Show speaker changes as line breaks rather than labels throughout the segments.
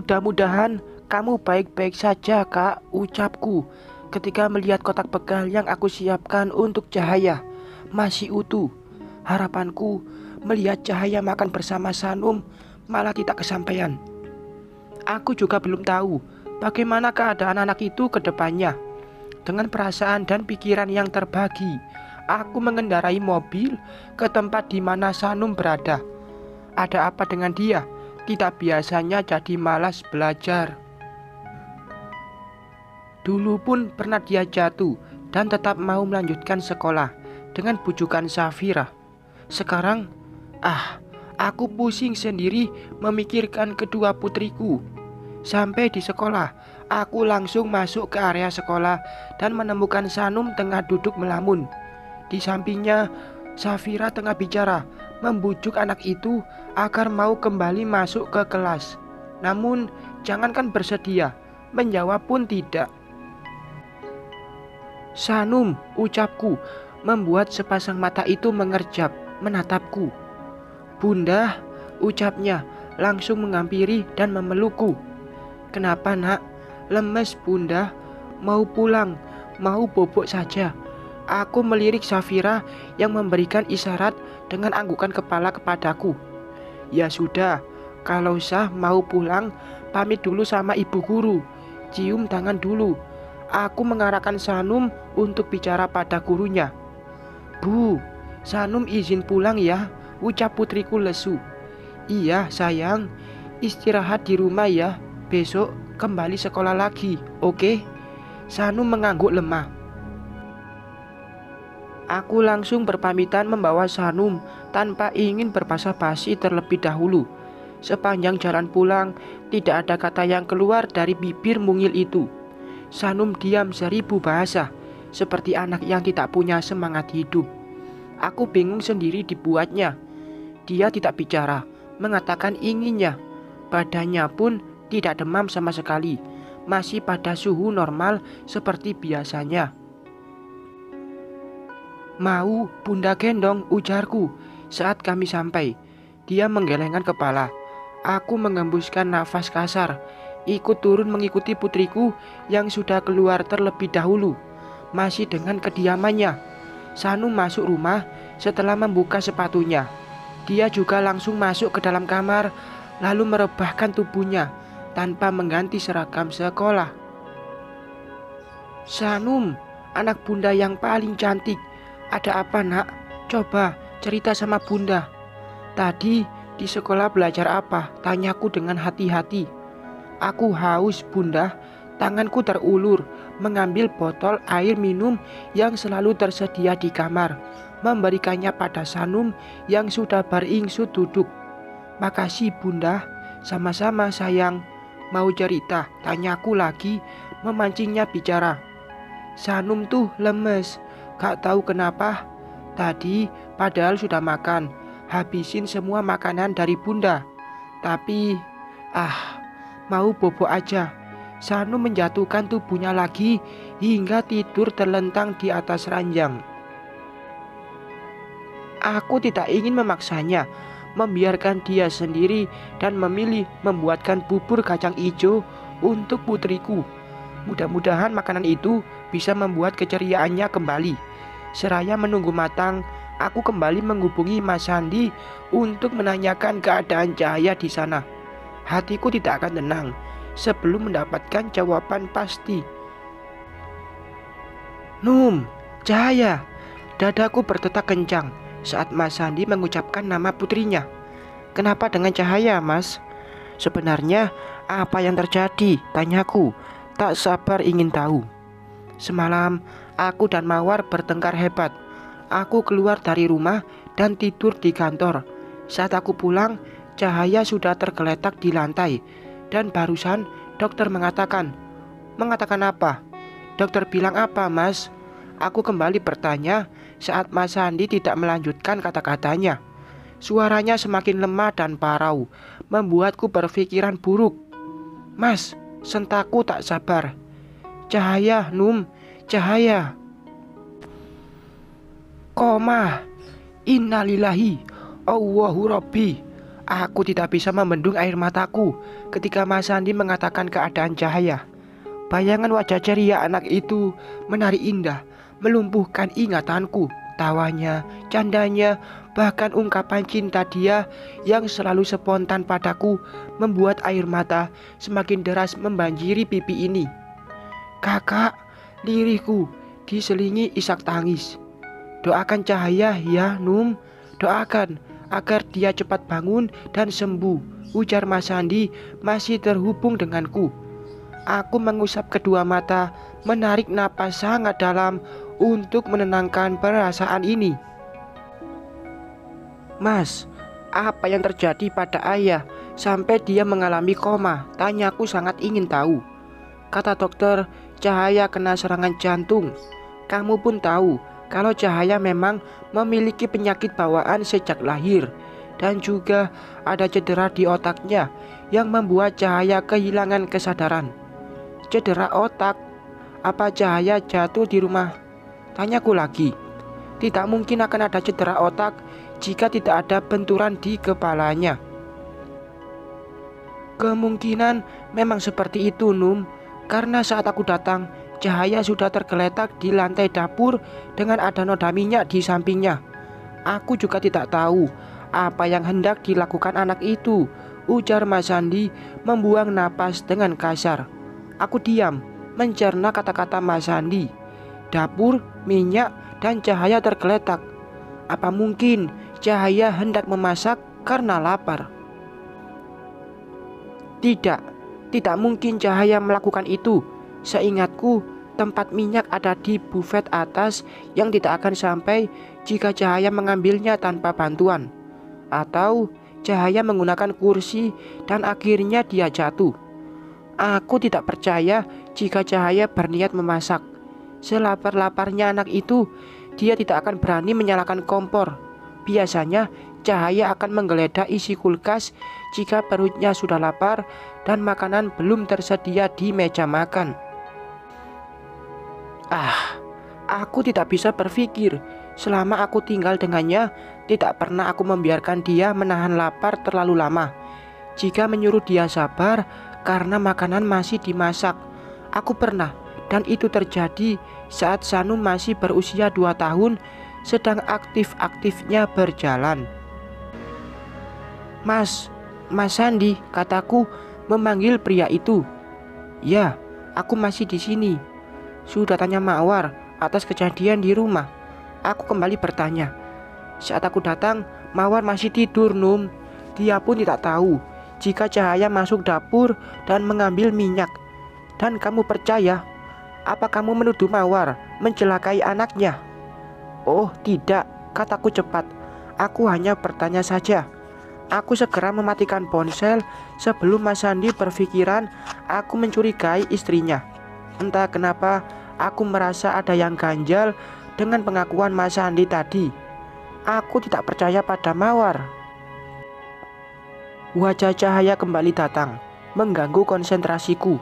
Mudah-mudahan kamu baik-baik saja, Kak, ucapku ketika melihat kotak bekal yang aku siapkan untuk Cahaya masih utuh. Harapanku melihat Cahaya makan bersama Sanum malah tidak kesampaian. Aku juga belum tahu bagaimana keadaan anak itu ke depannya. Dengan perasaan dan pikiran yang terbagi, aku mengendarai mobil ke tempat di mana Sanum berada. Ada apa dengan dia? Tidak biasanya jadi malas belajar. Dulu pun pernah dia jatuh dan tetap mau melanjutkan sekolah dengan bujukan Safira. Sekarang, aku pusing sendiri memikirkan kedua putriku. Sampai di sekolah, aku langsung masuk ke area sekolah dan menemukan Sanum tengah duduk melamun. Di sampingnya, Safira tengah bicara, membujuk anak itu agar mau kembali masuk ke kelas. Namun, jangankan bersedia, menjawab pun tidak. Sanum, ucapku, membuat sepasang mata itu mengerjap, menatapku. Bunda, ucapnya, langsung menghampiri dan memelukku. Kenapa nak? Lemes bunda, mau pulang, mau bobok saja. Aku melirik Safira yang memberikan isyarat dengan anggukan kepala kepadaku. Ya sudah, kalau sah mau pulang, pamit dulu sama ibu guru. Cium tangan dulu. Aku mengarahkan Sanum untuk bicara pada gurunya. Bu, Sanum izin pulang ya, ucap putriku lesu. Iya sayang, istirahat di rumah ya. Besok kembali sekolah lagi, oke? Sanum mengangguk lemah. Aku langsung berpamitan membawa Sanum tanpa ingin berbasa-basi terlebih dahulu. Sepanjang jalan pulang, tidak ada kata yang keluar dari bibir mungil itu. Sanum diam seribu bahasa, seperti anak yang tidak punya semangat hidup. Aku bingung sendiri dibuatnya. Dia tidak bicara, mengatakan inginnya. Badannya pun tidak demam sama sekali, masih pada suhu normal seperti biasanya. Mau bunda gendong, ujarku saat kami sampai. Dia menggelengkan kepala. Aku mengembuskan nafas kasar, ikut turun mengikuti putriku yang sudah keluar terlebih dahulu. Masih dengan kediamannya, Sanum masuk rumah setelah membuka sepatunya. Dia juga langsung masuk ke dalam kamar, lalu merebahkan tubuhnya tanpa mengganti seragam sekolah. Sanum, anak bunda yang paling cantik. Ada apa nak? Coba cerita sama bunda. Tadi di sekolah belajar apa? Tanyaku dengan hati-hati. Aku haus bunda. Tanganku terulur mengambil botol air minum yang selalu tersedia di kamar, memberikannya pada Sanum yang sudah beringsut duduk. Makasih bunda. Sama-sama sayang. Mau cerita? Tanyaku lagi, memancingnya bicara. Sanum tuh lemes. Gak tahu kenapa. Tadi padahal sudah makan, habisin semua makanan dari bunda. Tapi mau bobok aja. Sanum menjatuhkan tubuhnya lagi hingga tidur terlentang di atas ranjang. Aku tidak ingin memaksanya, membiarkan dia sendiri dan memilih membuatkan bubur kacang hijau untuk putriku. Mudah-mudahan makanan itu bisa membuat keceriaannya kembali. Seraya menunggu matang, aku kembali menghubungi Mas Sandi untuk menanyakan keadaan Cahaya di sana. Hatiku tidak akan tenang sebelum mendapatkan jawaban pasti. Num, Cahaya, dadaku berdetak kencang saat Mas Sandi mengucapkan nama putrinya. Kenapa dengan Cahaya, Mas? Sebenarnya apa yang terjadi? Tanyaku, tak sabar ingin tahu. Semalam aku dan Mawar bertengkar hebat. Aku keluar dari rumah dan tidur di kantor. Saat aku pulang, Cahaya sudah tergeletak di lantai. Dan barusan dokter mengatakan. Mengatakan apa? Dokter bilang apa, Mas? Aku kembali bertanya saat Mas Sandi tidak melanjutkan kata-katanya. Suaranya semakin lemah dan parau, membuatku berpikiran buruk. Mas, sentakku tak sabar. Cahaya, Num, Cahaya. Koma. Innalillahi, Allahu Rabbi. Aku tidak bisa membendung air mataku ketika Mas Sandi mengatakan keadaan Cahaya. Bayangan wajah ceria anak itu menari indah, melumpuhkan ingatanku. Tawanya, candanya, bahkan ungkapan cinta dia yang selalu spontan padaku membuat air mata semakin deras membanjiri pipi ini. Kakak, lirihku diselingi isak tangis. Doakan Cahaya ya, Num. Doakan agar dia cepat bangun dan sembuh, ujar Mas Sandi masih terhubung denganku. Aku mengusap kedua mata, menarik napas sangat dalam untuk menenangkan perasaan ini. Mas, apa yang terjadi pada ayah sampai dia mengalami koma? Tanyaku sangat ingin tahu. Kata dokter, Cahaya kena serangan jantung. Kamu pun tahu kalau Cahaya memang memiliki penyakit bawaan sejak lahir. Dan juga ada cedera di otaknya yang membuat Cahaya kehilangan kesadaran. Cedera otak? Apa Cahaya jatuh di rumah? Tanyaku lagi. Tidak mungkin akan ada cedera otak jika tidak ada benturan di kepalanya. Kemungkinan memang seperti itu, Num. Karena saat aku datang, Cahaya sudah tergeletak di lantai dapur dengan ada noda minyak di sampingnya. Aku juga tidak tahu apa yang hendak dilakukan anak itu, ujar Mas Sandi membuang napas dengan kasar. Aku diam, mencerna kata-kata Mas Sandi. Dapur, minyak, dan Cahaya tergeletak. Apa mungkin Cahaya hendak memasak karena lapar? Tidak mungkin Cahaya melakukan itu. Seingatku, tempat minyak ada di bufet atas yang tidak akan sampai jika Cahaya mengambilnya tanpa bantuan. Atau Cahaya menggunakan kursi dan akhirnya dia jatuh. Aku tidak percaya jika Cahaya berniat memasak. Selapar-laparnya anak itu, dia tidak akan berani menyalakan kompor. Biasanya Cahaya akan menggeledah isi kulkas jika perutnya sudah lapar dan makanan belum tersedia di meja makan. Aku tidak bisa berpikir. Selama aku tinggal dengannya, tidak pernah aku membiarkan dia menahan lapar terlalu lama. Jika menyuruh dia sabar karena makanan masih dimasak, aku pernah, dan itu terjadi saat Sanum masih berusia 2 tahun, sedang aktif-aktifnya berjalan. Mas Sandi, kataku memanggil pria itu. Ya, aku masih di sini. Sudah tanya Mawar atas kejadian di rumah? Aku kembali bertanya. Saat aku datang, Mawar masih tidur, Num. Dia pun tidak tahu jika Cahaya masuk dapur dan mengambil minyak. Dan kamu percaya? Apa kamu menuduh Mawar mencelakai anaknya? Oh tidak, kataku cepat. Aku hanya bertanya saja. Aku segera mematikan ponsel sebelum Mas Sandi berpikiran aku mencurigai istrinya. Entah kenapa aku merasa ada yang ganjal dengan pengakuan Mas Sandi tadi. Aku tidak percaya pada Mawar. Wajah Cahaya kembali datang, mengganggu konsentrasiku.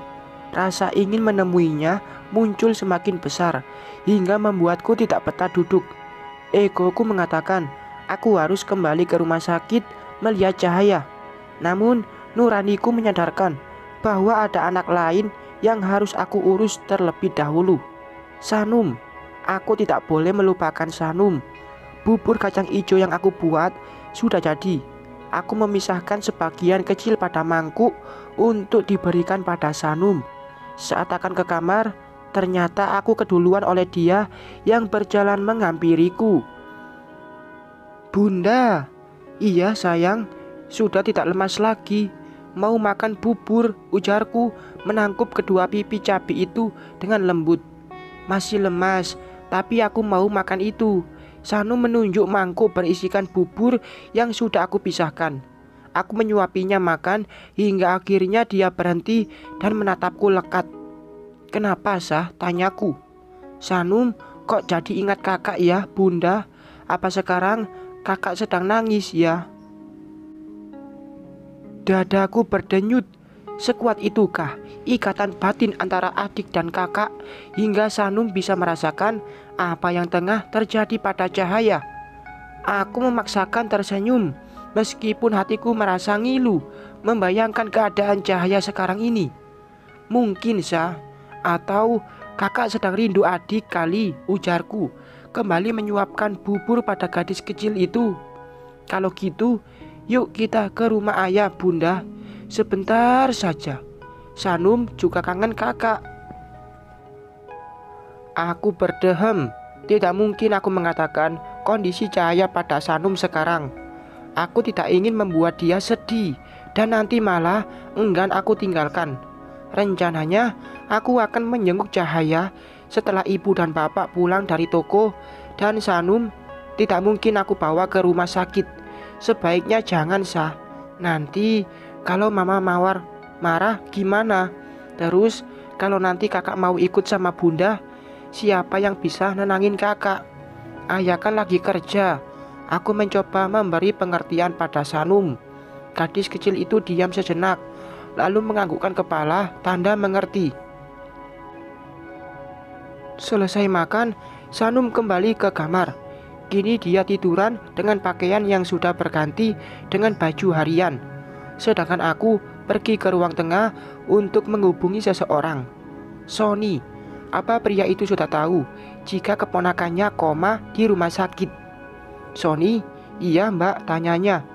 Rasa ingin menemuinya muncul semakin besar, hingga membuatku tidak betah duduk. Egoku mengatakan, aku harus kembali ke rumah sakit melihat Cahaya. Namun, nuraniku menyadarkan bahwa ada anak lain yang harus aku urus terlebih dahulu. Sanum, aku tidak boleh melupakan Sanum. Bubur kacang hijau yang aku buat sudah jadi. Aku memisahkan sebagian kecil pada mangkuk untuk diberikan pada Sanum. Saat akan ke kamar, ternyata aku keduluan oleh dia yang berjalan menghampiriku. Bunda, iya sayang, sudah tidak lemas lagi. Mau makan bubur, ujarku menangkup kedua pipi cabai itu dengan lembut. Masih lemas, tapi aku mau makan itu. Sanum menunjuk mangkuk berisikan bubur yang sudah aku pisahkan. Aku menyuapinya makan hingga akhirnya dia berhenti dan menatapku lekat. Kenapa Sah? Tanyaku. Sanum, kok jadi ingat kakak ya, Bunda? Apa sekarang kakak sedang nangis ya? Dadaku berdenyut. Sekuat itukah ikatan batin antara adik dan kakak hingga Sanum bisa merasakan apa yang tengah terjadi pada Cahaya? Aku memaksakan tersenyum, Meskipun hatiku merasa ngilu membayangkan keadaan Cahaya sekarang ini. Mungkin Sa, atau kakak sedang rindu adik kali, ujarku, kembali menyuapkan bubur pada gadis kecil itu. Kalau gitu, yuk kita ke rumah ayah bunda. Sebentar saja. Sanum juga kangen kakak. Aku berdehem. Tidak mungkin aku mengatakan kondisi Cahaya pada Sanum sekarang. Aku tidak ingin membuat dia sedih dan nanti malah enggan aku tinggalkan. Rencananya aku akan menjenguk Cahaya setelah ibu dan bapak pulang dari toko, dan Sanum tidak mungkin aku bawa ke rumah sakit. Sebaiknya jangan Sa. Nanti kalau mama Mawar marah gimana? Terus kalau nanti kakak mau ikut sama bunda, siapa yang bisa nenangin kakak? Ayah kan lagi kerja. Aku mencoba memberi pengertian pada Sanum. Gadis kecil itu diam sejenak, lalu menganggukkan kepala, tanda mengerti. Selesai makan, Sanum kembali ke kamar. Kini dia tiduran dengan pakaian yang sudah berganti dengan baju harian. Sedangkan aku pergi ke ruang tengah untuk menghubungi seseorang. Sony, apa pria itu sudah tahu jika keponakannya koma di rumah sakit? Sony, iya mbak, tanyanya.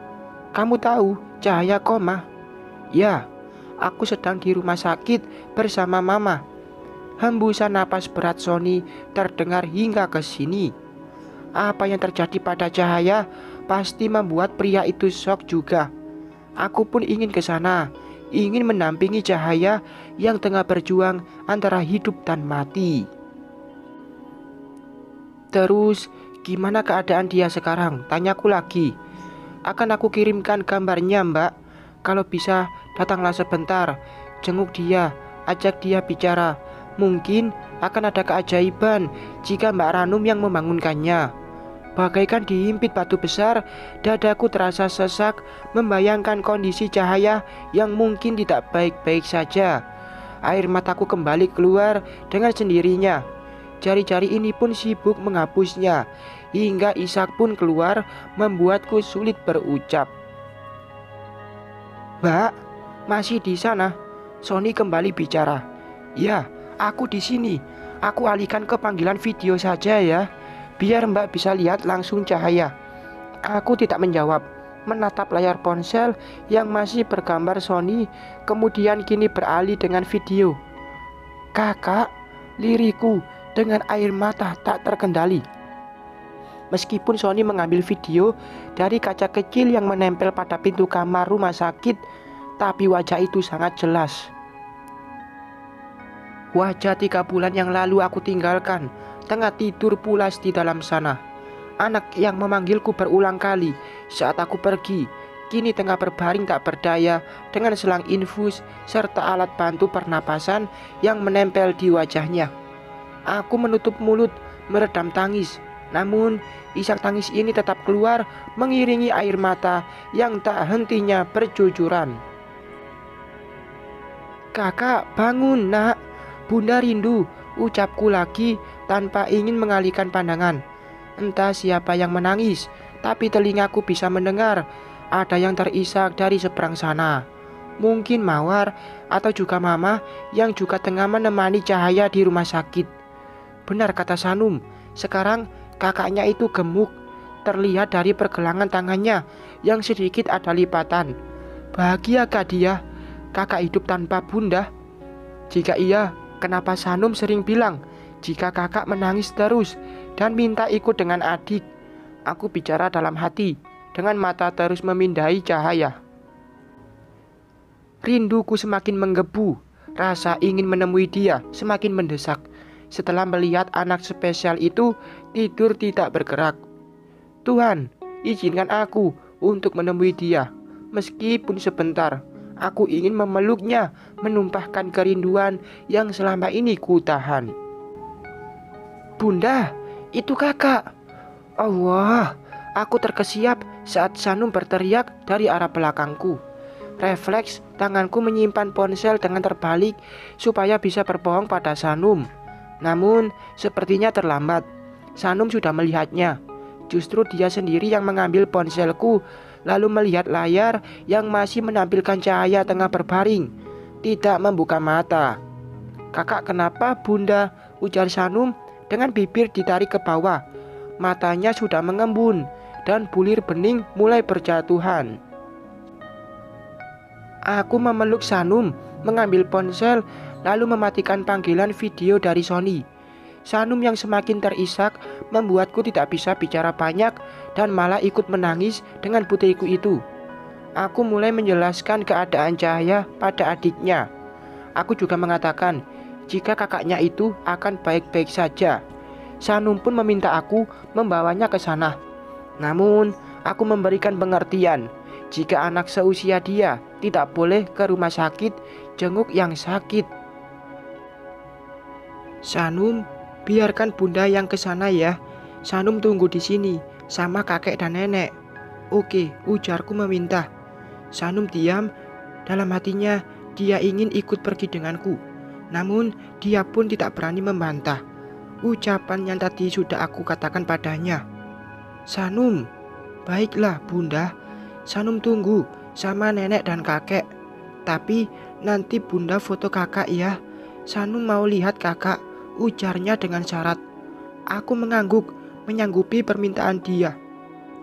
Kamu tahu Cahaya koma? Ya, aku sedang di rumah sakit bersama mama. Hembusan napas berat Sony terdengar hingga ke sini. Apa yang terjadi pada Cahaya pasti membuat pria itu shock juga. Aku pun ingin ke sana, ingin mendampingi Cahaya yang tengah berjuang antara hidup dan mati. Terus, gimana keadaan dia sekarang? Tanyaku lagi. Akan aku kirimkan gambarnya mbak. Kalau bisa datanglah sebentar, jenguk dia, ajak dia bicara. Mungkin akan ada keajaiban jika Mbak Ranum yang membangunkannya. Bagaikan dihimpit batu besar, dadaku terasa sesak membayangkan kondisi Cahaya yang mungkin tidak baik-baik saja. Air mataku kembali keluar dengan sendirinya. Jari-jari ini pun sibuk menghapusnya, hingga isak pun keluar membuatku sulit berucap. Mbak, masih di sana? Sony kembali bicara. Ya, aku di sini. Aku alihkan ke panggilan video saja ya, biar mbak bisa lihat langsung Cahaya. Aku tidak menjawab, menatap layar ponsel yang masih bergambar Sony, kemudian kini beralih dengan video. Kakak, liriku dengan air mata tak terkendali. Meskipun Sony mengambil video dari kaca kecil yang menempel pada pintu kamar rumah sakit, tapi wajah itu sangat jelas. Wajah 3 bulan yang lalu aku tinggalkan, tengah tidur pulas di dalam sana. Anak yang memanggilku berulang kali saat aku pergi, kini tengah berbaring tak berdaya dengan selang infus serta alat bantu pernapasan yang menempel di wajahnya. Aku menutup mulut, meredam tangis. Namun, isak tangis ini tetap keluar mengiringi air mata yang tak hentinya bercucuran. Kakak, bangun nak. Bunda rindu, ucapku lagi tanpa ingin mengalihkan pandangan. Entah siapa yang menangis, tapi telingaku bisa mendengar. Ada yang terisak dari seberang sana. Mungkin Mawar atau juga Mama yang juga tengah menemani Cahaya di rumah sakit. Benar kata Sanum, sekarang kakaknya itu gemuk. Terlihat dari pergelangan tangannya yang sedikit ada lipatan. Bahagiakah dia? Kakak hidup tanpa bunda? Jika iya, kenapa Sanum sering bilang jika kakak menangis terus dan minta ikut dengan adik? Aku bicara dalam hati, dengan mata terus memindai Cahaya. Rinduku semakin menggebu, rasa ingin menemui dia semakin mendesak. Setelah melihat anak spesial itu tidur tidak bergerak. Tuhan, izinkan aku untuk menemui dia. Meskipun sebentar, aku ingin memeluknya, menumpahkan kerinduan yang selama ini kutahan. Bunda, itu kakak. Allah, aku terkesiap saat Sanum berteriak dari arah belakangku. Refleks, tanganku menyimpan ponsel dengan terbalik supaya bisa berbohong pada Sanum. Namun, sepertinya terlambat. Sanum sudah melihatnya. Justru dia sendiri yang mengambil ponselku lalu melihat layar yang masih menampilkan cahaya tengah berbaring, tidak membuka mata. "Kakak, kenapa, Bunda?" ujar Sanum dengan bibir ditarik ke bawah. Matanya sudah mengembun dan bulir bening mulai berjatuhan. Aku memeluk Sanum, mengambil ponsel, lalu mematikan panggilan video dari Sony. Sanum yang semakin terisak membuatku tidak bisa bicara banyak dan malah ikut menangis dengan putriku itu. Aku mulai menjelaskan keadaan Cahaya pada adiknya. Aku juga mengatakan jika kakaknya itu akan baik-baik saja. Sanum pun meminta aku membawanya ke sana. Namun, aku memberikan pengertian jika anak seusia dia tidak boleh ke rumah sakit jenguk yang sakit. "Sanum, biarkan Bunda yang ke sana ya. Sanum tunggu di sini sama kakek dan nenek." "Oke," ujarku meminta. Sanum diam. Dalam hatinya dia ingin ikut pergi denganku. Namun dia pun tidak berani membantah ucapan yang tadi sudah aku katakan padanya. "Sanum, baiklah Bunda. Sanum tunggu sama nenek dan kakek. Tapi nanti Bunda foto kakak ya. Sanum mau lihat kakak," ujarnya dengan syarat. Aku mengangguk menyanggupi permintaan dia.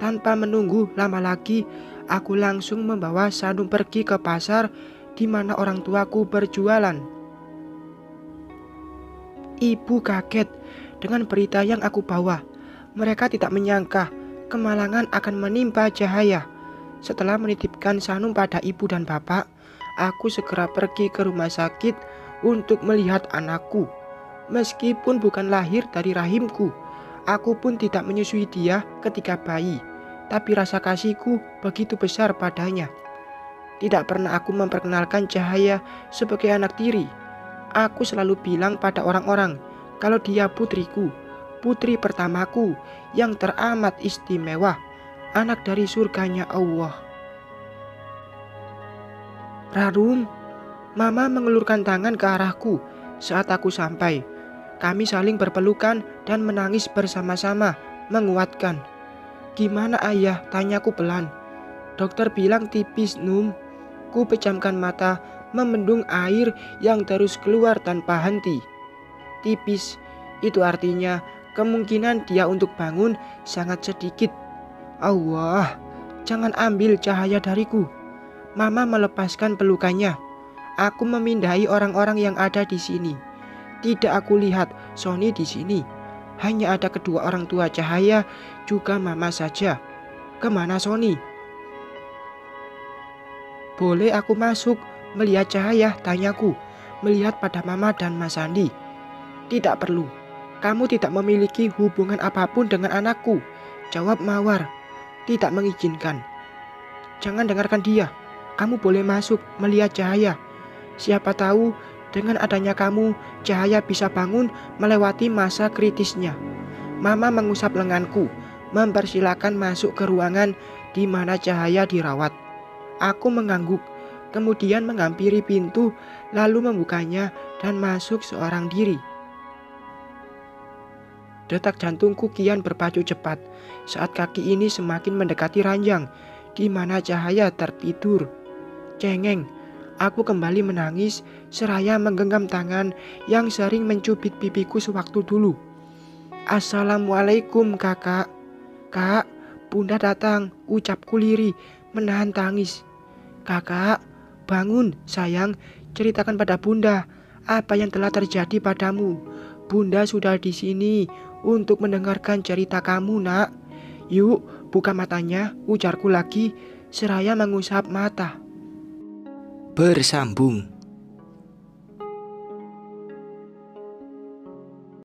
Tanpa menunggu lama lagi, aku langsung membawa Sanum pergi ke pasar di mana orang tuaku berjualan. Ibu kaget dengan berita yang aku bawa. Mereka tidak menyangka kemalangan akan menimpa Cahaya. Setelah menitipkan Sanum pada ibu dan bapak, aku segera pergi ke rumah sakit untuk melihat anakku. Meskipun bukan lahir dari rahimku, aku pun tidak menyusui dia ketika bayi, tapi rasa kasihku begitu besar padanya. Tidak pernah aku memperkenalkan Cahaya sebagai anak tiri. Aku selalu bilang pada orang-orang kalau dia putriku, putri pertamaku yang teramat istimewa, anak dari surganya Allah. "Rarum," Mama mengelurkan tangan ke arahku saat aku sampai. Kami saling berpelukan dan menangis bersama-sama, menguatkan. "Gimana ayah?" tanyaku pelan. "Dokter bilang tipis, Num." Ku pejamkan mata, memendung air yang terus keluar tanpa henti. Tipis, itu artinya kemungkinan dia untuk bangun sangat sedikit. Allah, jangan ambil Cahaya dariku. Mama melepaskan pelukannya. Aku memindai orang-orang yang ada di sini. Tidak aku lihat Sony di sini. Hanya ada kedua orang tua Cahaya, juga Mama saja. Kemana Sony? "Boleh aku masuk melihat Cahaya?" tanyaku, melihat pada Mama dan Mas Andi. "Tidak perlu. Kamu tidak memiliki hubungan apapun dengan anakku," jawab Mawar. "Tidak mengizinkan." "Jangan dengarkan dia. Kamu boleh masuk melihat Cahaya. Siapa tahu dengan adanya kamu, Cahaya bisa bangun melewati masa kritisnya." Mama mengusap lenganku, mempersilahkan masuk ke ruangan di mana Cahaya dirawat. Aku mengangguk, kemudian menghampiri pintu, lalu membukanya dan masuk seorang diri. Detak jantungku kian berpacu cepat saat kaki ini semakin mendekati ranjang di mana Cahaya tertidur. Cengeng, aku kembali menangis seraya menggenggam tangan yang sering mencubit pipiku sewaktu dulu. "Assalamualaikum kakak." "Kak, Bunda datang," ucapku lirih menahan tangis. "Kakak, bangun sayang, ceritakan pada Bunda apa yang telah terjadi padamu. Bunda sudah di sini untuk mendengarkan cerita kamu, Nak. Yuk, buka matanya," ujarku lagi seraya mengusap mata. Bersambung.